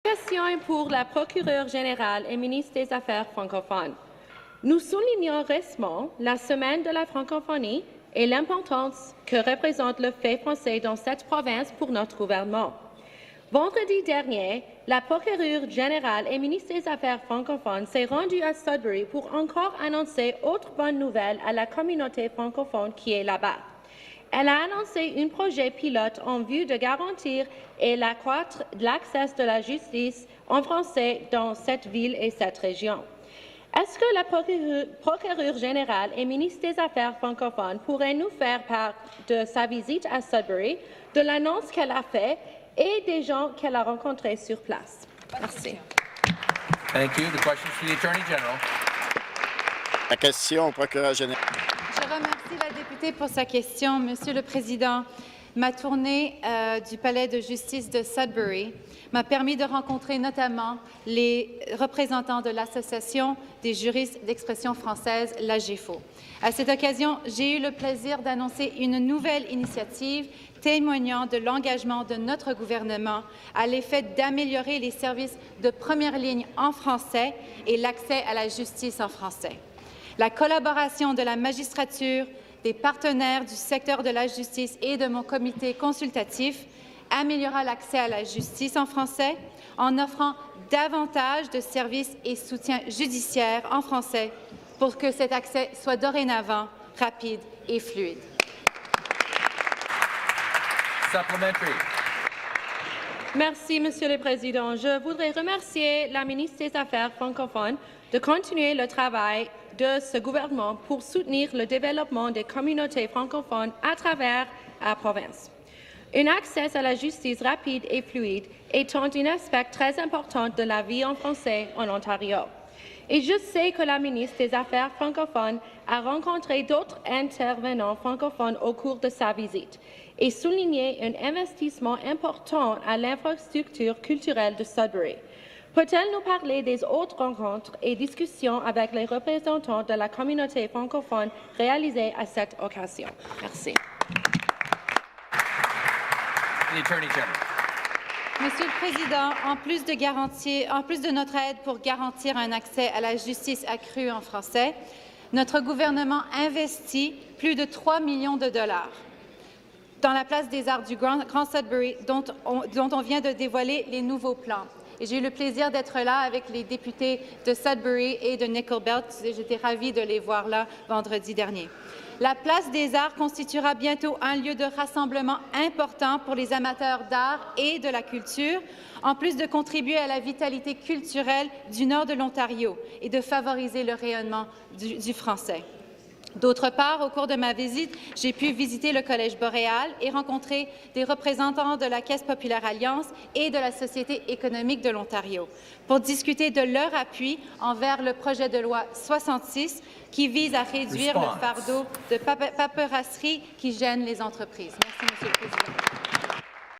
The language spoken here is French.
Question pour la procureure générale et ministre des Affaires francophones. Nous soulignons récemment la semaine de la francophonie et l'importance que représente le fait français dans cette province pour notre gouvernement. Vendredi dernier, la procureure générale et ministre des Affaires francophones s'est rendue à Sudbury pour encore annoncer autre bonne nouvelle à la communauté francophone qui est là-bas. Elle a annoncé un projet pilote en vue de garantir et d'accroître l'accès de la justice en français dans cette ville et cette région. Est-ce que la procureure générale et ministre des Affaires francophones pourrait nous faire part de sa visite à Sudbury, de l'annonce qu'elle a faite et des gens qu'elle a rencontrés sur place? Merci. Thank you. The question is for the Attorney General. La question au procureur général. Je remercie la députée pour sa question. Monsieur le Président, ma tournée du Palais de justice de Sudbury m'a permis de rencontrer notamment les représentants de l'Association des juristes d'expression française, l'AGEFO. À cette occasion, j'ai eu le plaisir d'annoncer une nouvelle initiative témoignant de l'engagement de notre gouvernement à l'effet d'améliorer les services de première ligne en français et l'accès à la justice en français. La collaboration de la magistrature, des partenaires du secteur de la justice et de mon comité consultatif améliorera l'accès à la justice en français en offrant davantage de services et soutiens judiciaires en français pour que cet accès soit dorénavant rapide et fluide. Supplementary. Merci, Monsieur le Président. Je voudrais remercier la ministre des Affaires francophones de continuer le travail de ce gouvernement pour soutenir le développement des communautés francophones à travers la province. Un accès à la justice rapide et fluide étant un aspect très important de la vie en français en Ontario. Et je sais que la ministre des Affaires francophones a rencontré d'autres intervenants francophones au cours de sa visite et souligné un investissement important à l'infrastructure culturelle de Sudbury. Peut-elle nous parler des autres rencontres et discussions avec les représentants de la communauté francophone réalisées à cette occasion? Merci. The Attorney General. Monsieur le Président, en plus de notre aide pour garantir un accès à la justice accru en français, notre gouvernement investit plus de 3 millions de dollars dans la place des arts du Grand Sudbury, dont on vient de dévoiler les nouveaux plans. Et j'ai eu le plaisir d'être là avec les députés de Sudbury et de Nickel Belt. J'étais ravie de les voir là vendredi dernier. La place des arts constituera bientôt un lieu de rassemblement important pour les amateurs d'art et de la culture, en plus de contribuer à la vitalité culturelle du nord de l'Ontario et de favoriser le rayonnement du français. D'autre part, au cours de ma visite, j'ai pu visiter le Collège boréal et rencontrer des représentants de la Caisse populaire Alliance et de la Société économique de l'Ontario pour discuter de leur appui envers le projet de loi 66 qui vise à réduire le fardeau de paperasserie qui gêne les entreprises. Merci, Monsieur le Président.